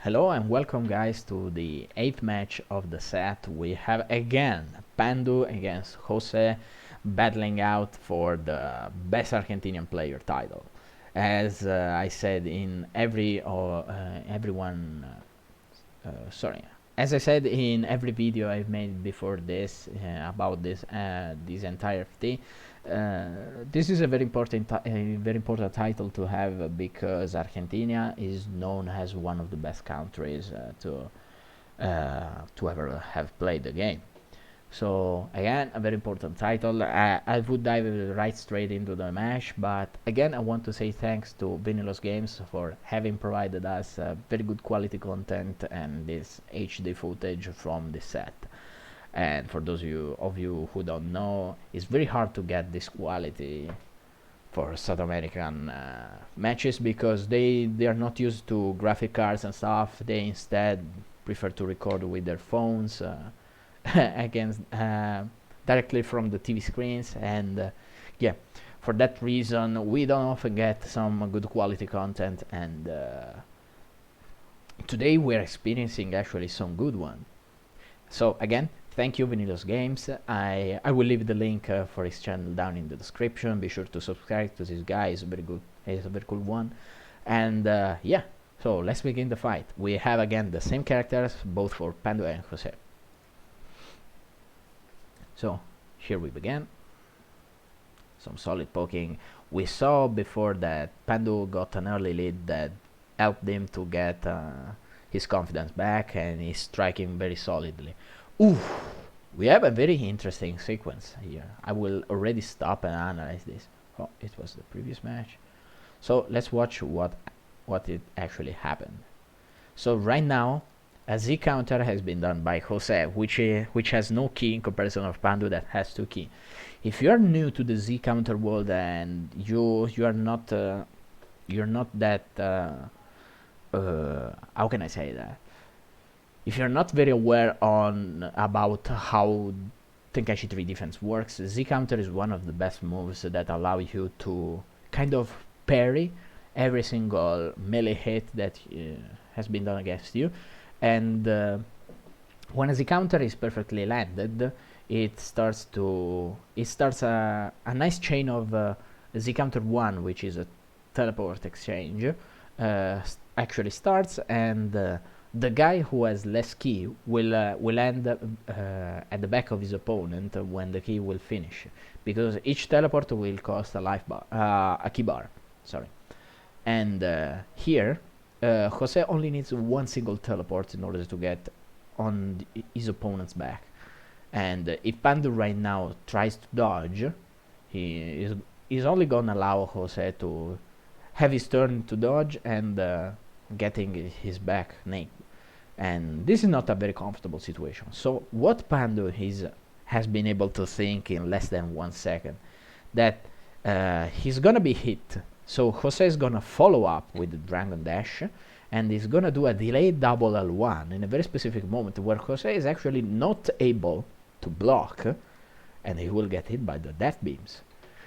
Hello and welcome guys to the 8th match of the set. We have again Pandu against Jose battling out for the best Argentinian player title. As I said in as I said in every video I've made before this about this entire thing, this is a very important title to have because Argentina is known as one of the best countries to ever have played the game. So again, a very important title. I would dive right straight into the match, but again, I want to say thanks to Vinylus Games for having provided us very good quality content and this HD footage from the set. And for those of you who don't know, it's very hard to get this quality for South American matches because they are not used to graphic cards and stuff. They instead prefer to record with their phones against directly from the TV screens, and yeah, for that reason we don't often get some good quality content, and today we're experiencing actually some good one. So again, thank you Vinylus Games. I will leave the link for his channel down in the description. Be sure to subscribe to this guy. He's a very cool one. And yeah, so let's begin the fight. We have again the same characters both for Pandu and Jose. So here we begin. Some solid poking. We saw before that Pandu got an early lead that helped him to get his confidence back, and he's striking very solidly. Ooh, we have a very interesting sequence here. I will already stop and analyze this. Oh, it was the previous match. So let's watch what it actually happened. So right now, a Z counter has been done by Jose, which has no key in comparison of Pandu that has 2 key. If you are new to the Z counter world and you are not you're not that how can I say that? If you're not very aware about how Tenkaichi 3 defense works, Z counter is one of the best moves that allow you to kind of parry every single melee hit that has been done against you. And when a Z counter is perfectly landed, it starts a nice chain of Z counter 1, which is a teleport exchange, actually starts, and the guy who has less key will land at the back of his opponent when the key will finish, because each teleport will cost a key bar. Sorry, and here. Jose only needs one single teleport in order to get on his opponent's back. And if Pandu right now tries to dodge, he's only gonna allow Jose to have his turn to dodge and getting his back naked. And this is not a very comfortable situation. So what Pandu has been able to think in less than 1 second, that he's gonna be hit. So Jose is gonna follow up with the Dragon Dash, and he's gonna do a delayed double L1 in a very specific moment where Jose is actually not able to block, and he will get hit by the Death Beams.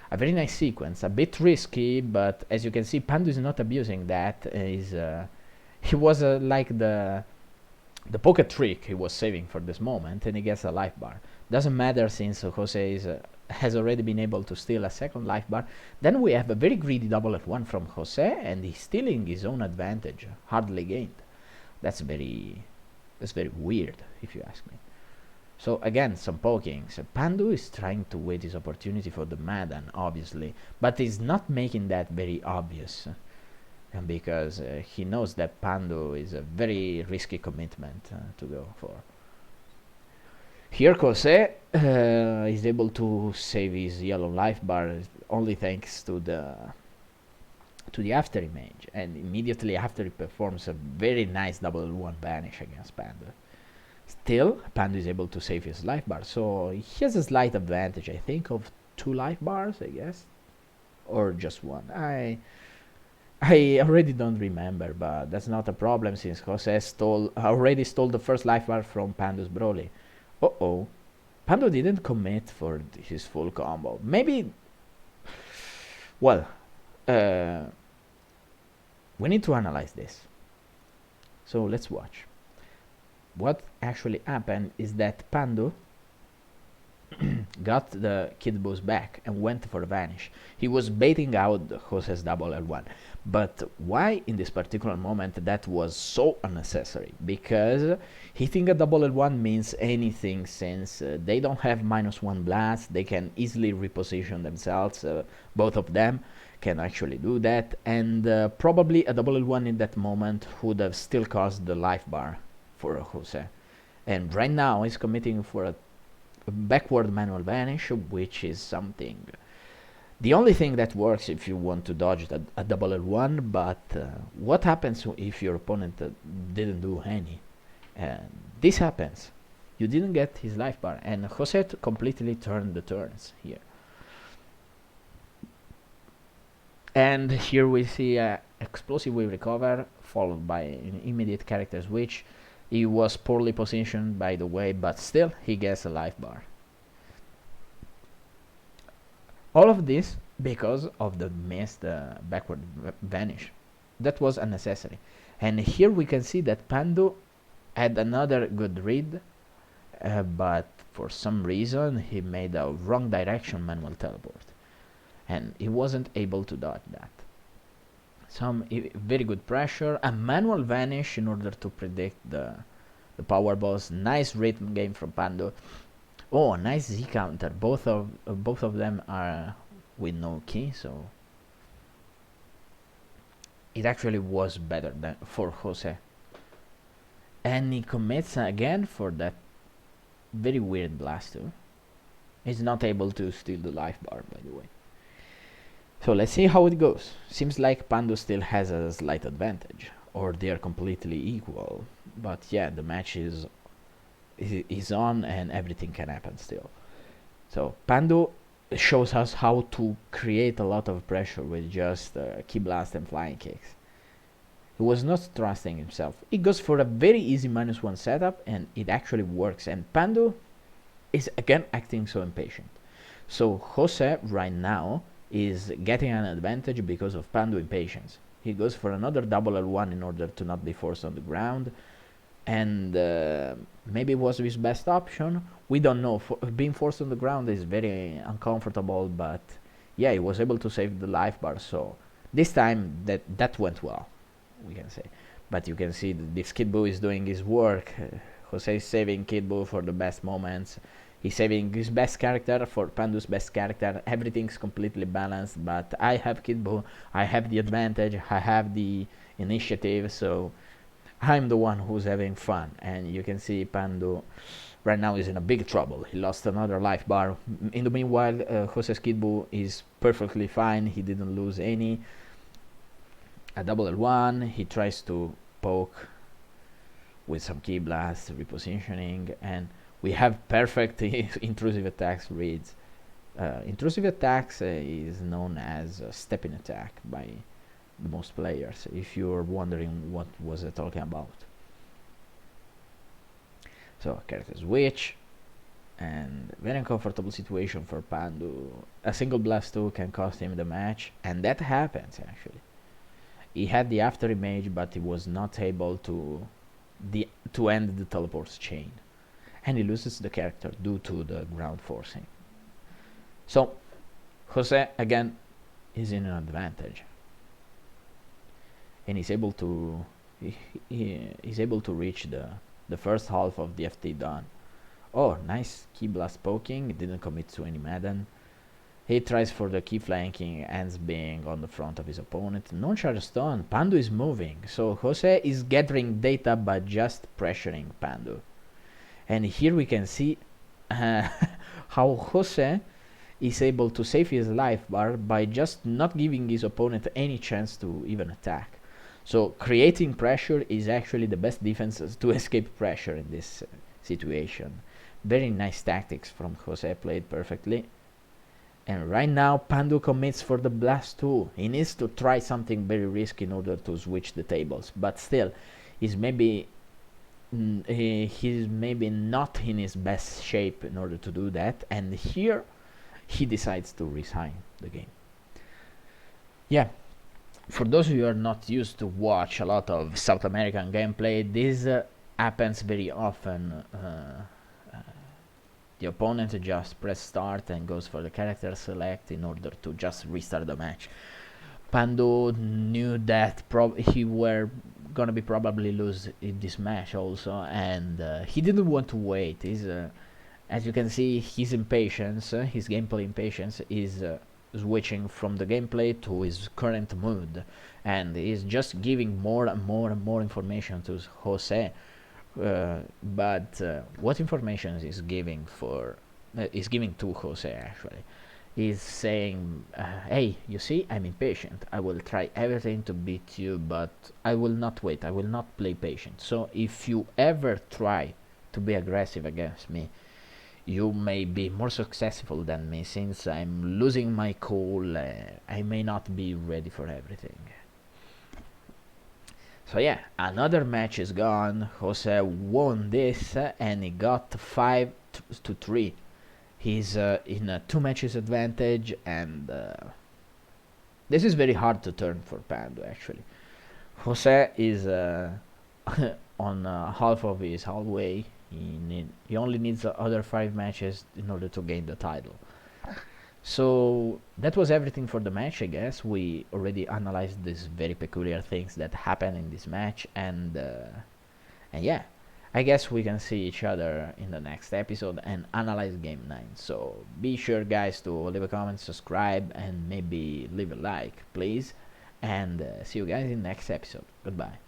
A very nice sequence, a bit risky, but as you can see, Pandu is not abusing that. He was like the pocket trick he was saving for this moment, and he gets a life bar. Doesn't matter since Jose has already been able to steal a second life bar. Then we have a very greedy double F1 from Jose, and he's stealing his own advantage, hardly gained. That's very weird, if you ask me. So again, some poking. So Pandu is trying to wait his opportunity for the Madan, obviously, but he's not making that very obvious, and because he knows that Pandu is a very risky commitment to go for. Here Jose is able to save his yellow life bar only thanks to the after image, and immediately after he performs a very nice double 1 banish against Pandu. Still, Pandu is able to save his life bar, so he has a slight advantage, I think, of 2 life bars, I guess, or just 1. I already don't remember, but that's not a problem since Jose already stole the first life bar from Pandu's Broly. Uh-oh. Pandu didn't commit for his full combo. Maybe... Well, we need to analyze this. So let's watch. What actually happened is that Pandu got the kid boost back and went for the vanish. He was baiting out Jose's double L1. But why in this particular moment that was so unnecessary? Because hitting a double L1 means anything, since they don't have -1 blast, they can easily reposition themselves, both of them can actually do that, and probably a double L1 in that moment would have still caused the life bar for Jose. And right now he's committing for a backward manual vanish, which is something, the only thing that works if you want to dodge a double L1. But what happens if your opponent didn't do any? This happens. You didn't get his life bar, and Jose completely turned the turns here. And here we see a explosive wave recover followed by an immediate character switch. He was poorly positioned, by the way, but still he gets a life bar. All of this because of the missed backward vanish. That was unnecessary. And here we can see that Pandu had another good read, but for some reason he made a wrong direction manual teleport, and he wasn't able to dodge that. Some very good pressure, a manual vanish in order to predict the power boss. Nice rhythm game from Pandu. Oh, nice Z counter. Both of them are with no key, so it actually was better than for Jose. And he commits again for that very weird blast too. He's not able to steal the life bar, by the way. So let's see how it goes. Seems like Pandu still has a slight advantage, or they're completely equal. But yeah, the match is on, and everything can happen still. So Pandu shows us how to create a lot of pressure with just key blast and flying kicks. He was not trusting himself. He goes for a very easy -1 setup, and it actually works. And Pandu is again acting so impatient. So Jose right now is getting an advantage because of Pandu impatience. He goes for another double L1 in order to not be forced on the ground, and maybe it was his best option. We don't know. Being forced on the ground is very uncomfortable, but yeah, he was able to save the life bar, so this time that went well, we can say. But you can see that this Kid Buu is doing his work. Jose is saving Kid Buu for the best moments. He's saving his best character for Pandu's best character. Everything's completely balanced, but I have Kid Buu. I have the advantage. I have the initiative, so I'm the one who's having fun. And you can see Pandu right now is in a big trouble. He lost another life bar. In the meanwhile, Jose's Kid Buu is perfectly fine. He didn't lose any. A double L1. He tries to poke with some key blast, repositioning, and we have perfect intrusive attacks reads. Intrusive attacks is known as a step-in attack by the most players, if you're wondering what was I talking about. So character switch, and very uncomfortable situation for Pandu. A single blast 2 can cost him the match, and that happens actually. He had the after image, but he was not able to end the teleport's chain, and he loses the character due to the ground forcing. So Jose again is in an advantage, and he's able to reach the first half of the FT done. Oh, nice key blast poking. It didn't commit to any Madden. He tries for the key flanking, ends being on the front of his opponent. Non-charge stun. Pandu is moving, so Jose is gathering data by just pressuring Pandu. And here we can see how Jose is able to save his life bar by just not giving his opponent any chance to even attack. So creating pressure is actually the best defense to escape pressure in this situation. Very nice tactics from Jose, played perfectly. And right now Pandu commits for the blast 2. He needs to try something very risky in order to switch the tables, but still he's maybe not in his best shape in order to do that, and here he decides to resign the game. Yeah, For those of you who are not used to watch a lot of South American gameplay, this happens very often. The opponent just press start and goes for the character select in order to just restart the match. Pandu knew that he were gonna be probably lose in this match also, and he didn't want to wait. As you can see, his impatience, his gameplay impatience, is switching from the gameplay to his current mood, and he's just giving more and more and more information to Jose. But what information is giving to Jose actually? Is saying, hey, you see, I'm impatient. I will try everything to beat you, but I will not wait. I will not play patient. So if you ever try to be aggressive against me, you may be more successful than me, since I'm losing my cool. I may not be ready for everything. So yeah, another match is gone. Jose won this, and he got 5-3. He's in a 2 matches advantage, and this is very hard to turn for Pandu actually. Jose is on half of his halfway. He only needs the other 5 matches in order to gain the title. So that was everything for the match, I guess. We already analyzed these very peculiar things that happen in this match, and yeah, I guess we can see each other in the next episode and analyze game 9. So be sure, guys, to leave a comment, subscribe, and maybe leave a like, please. And see you guys in the next episode. Goodbye.